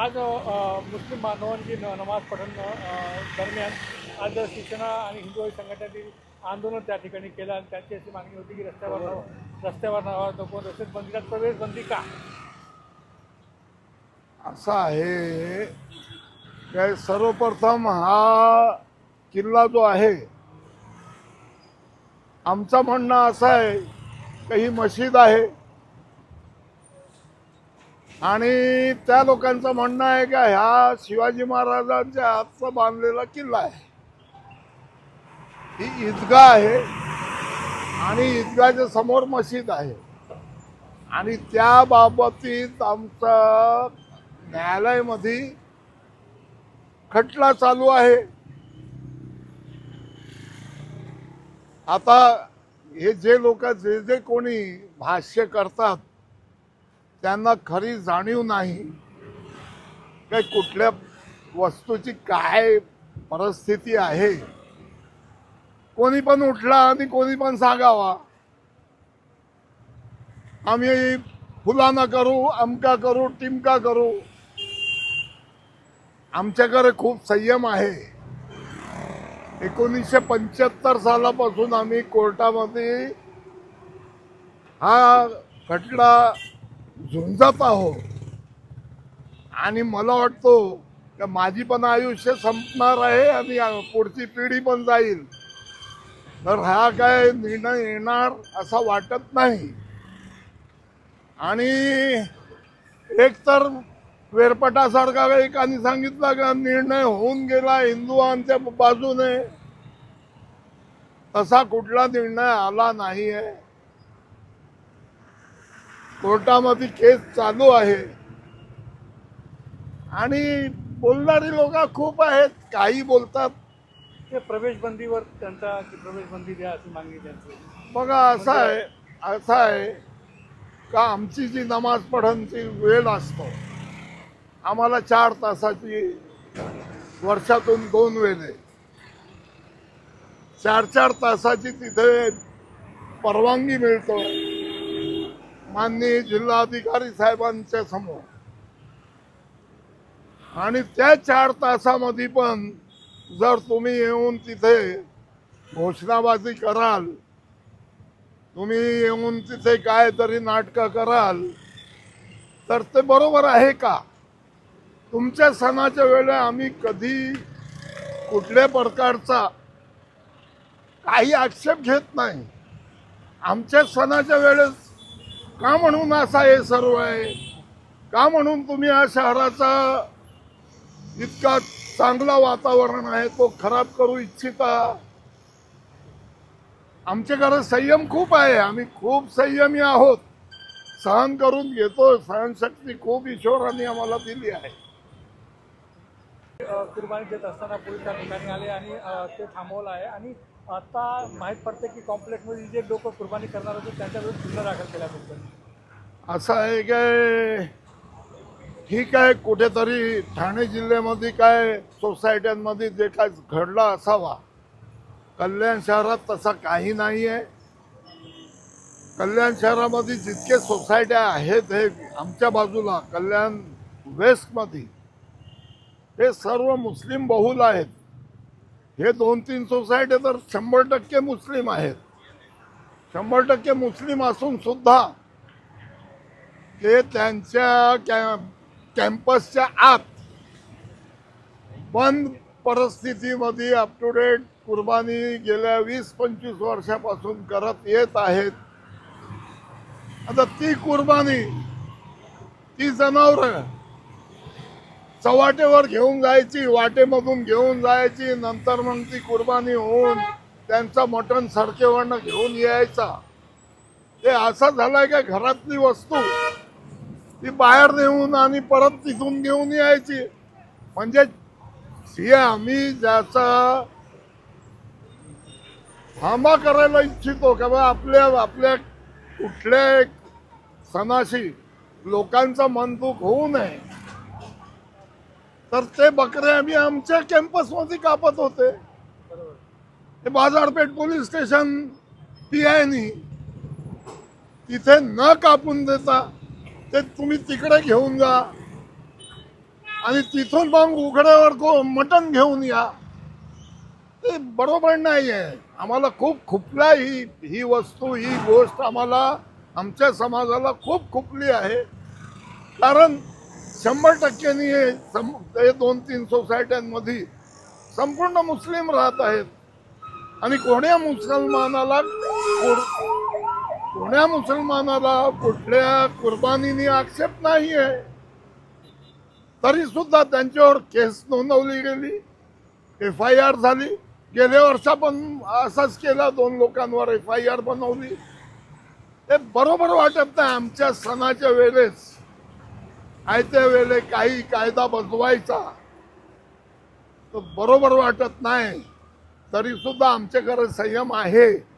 आज मुस्लिम बांधवांची नमाज पठण दरम्यान आज शिवसेना आणि हिंदू संघटनेतील आंदोलन त्या ठिकाणी केलं आणि त्यांची अशी मागणी होती की रस्त्यावर नको, तसेच बंदीला प्रवेश बंदी का. असं आहे काय, सर्वप्रथम हा किल्ला जो आहे, आमचं म्हणणं असं आहे की ही मशीद आहे आणि त्या लोकांचं म्हणणं आहे की ह्या शिवाजी महाराजांच्या हातचा बांधलेला किल्ला आहे. ही ईदगाह आहे आणि ईदगाहच्या समोर मशीद आहे आणि त्या बाबतीत आमचा न्यायालयामध्ये खटला चालू आहे. आता हे जे लोक जे कोणी भाष्य करतात त्यांना खरी जाणीव नाही काय कुठल्या वस्तूची काय परिस्थिती आहे. कोणी पण उठला आणि कोणी पण सांगावा आम्ही फुलाना करू, अमका करू, टिमका करू. आमच्याकडे खूप संयम आहे. 1975 सालापासून आम्ही कोर्टामध्ये हा खटला झुंजत आहोत आणि मला वाटतो की माझी पण आयुष्य संपणार आहे आणि पुढची पिढी पण जाईल, तर हा काय निर्णय येणार असं वाटत नाही. आणि एकतर वेरपटासारखा एकाने सांगितलं का निर्णय होऊन गेला हिंदुआंच्या बाजूने, तसा कुठला निर्णय आला नाही आहे. कोर्टामध्ये केस चालू आहे आणि बोलणारी लोक खूप आहेत, काही बोलतात. ते प्रवेश बंदीवर त्यांचा की प्रवेश बंदी द्या अशी मागणी त्यांची. बघा असं आहे का आमची जी नमाज पठणची वेळ असतो, आम्हाला 4 तासाची वर्षातून 2 वेळे 4-4 तासाची तिथे परवानगी मिळतो माननीय जिल्हाधिकारी साहेबांच्या समोर. आणि त्या 4 तासामध्ये पण जर तुम्ही येऊन तिथे घोषणाबाजी कराल, तुम्ही येऊन तिथे काय तरी नाटकं कराल, तर ते बरोबर आहे का. तुमच्या सणाच्या वेळेला आम्ही कधी कुठल्या प्रकारचा काही आक्षेप घेत नाही. आमच्या सणाच्या वेळेस का म्हणून असा हे सर्व आहे, का म्हणून तुम्ही या शहराचा इतका चांगला वातावरण आहे तो खराब करू इच्छिता. आमच्याकडे संयम खूप आहे, आम्ही खूप संयमी आहोत, सहन करून घेतो. सहनशक्ती खूप ईश्वराने आम्हाला दिली आहे. कुर्बानी देत असताना पोलीस त्या ठिकाणी आले आणि ते थांबवलं आहे आणि आता माहीत पडते की कॉम्प्लेक्समध्ये जे लोक कुर्बानी करणार होते त्यांच्याविरुद्ध गुन्हा दाखल केल्याबद्दल. असं आहे काय, ठीक आहे, कुठेतरी ठाणे जिल्ह्यामध्ये काय सोसायट्यांमध्ये जे काय घडला असावा, कल्याण शहरात तसा काही नाही आहे. कल्याण शहरामध्ये जितके सोसायट्या आहेत हे आमच्या बाजूला कल्याण वेस्टमध्ये हे सर्व मुस्लिम बहुल आहेत. हे 2-3 सोसायटी तर 100% मुस्लिम आहेत. 100% मुस्लिम असून सुद्धा ते त्यांच्या कॅम्पसच्या आत बंद परिस्थितीमध्ये अप टू डेट कुर्बानी गेल्या 20-25 वर्षापासून करत येत आहेत. आता ती कुर्बानी, ती जनावरं चव्हाट्यावर घेऊन जायची, वाटेमधून घेऊन जायची, नंतर मग ती कुर्बानी होऊन त्यांचा मटण सडकेवरनं घेऊन यायचा. ते असं झालंय का घरातली वस्तू ती बाहेर नेऊन आणि परत तिथून घेऊन यायची. म्हणजे हे आम्ही ज्याचा थांबा करायला इच्छितो का बा आपल्या आपल्या कुठल्या एक सणाशी लोकांचं मन दुख होऊ नये, तर ते बकरे आम्ही आमच्या कॅम्पसमध्ये कापत होते. हे बाजारपेठ पोलीस स्टेशन PIनी तिथे न कापून देता ते तुम्ही तिकडे घेऊन जा आणि तिथून मग उघड्यावर मटण घेऊन या, ते बरोबर नाही आहे. आम्हाला खूप खुपला ही वस्तू, ही गोष्ट आम्हाला आमच्या समाजाला खूप खुपली आहे. कारण 100%नी हे 2-3 सोसायट्यांमध्ये संपूर्ण मुस्लिम राहत आहेत आणि कोण्या मुसलमानाला कुठल्या कुर्बानीने आक्षेप नाही आहे, तरी सुद्धा त्यांच्यावर केस नोंदवली गेली, FIR झाली. गेल्या वर्षा पण असाच केला, 2 लोकांवर FIR बनवली. ते बरोबर वाटत नाही. आमच्या सणाच्या वेळेस आयत्या वेळेला काही कायदा बसवायचा तर बरोबर वाटत नाही. तरी सुद्धा आमच्याकडे संयम आहे.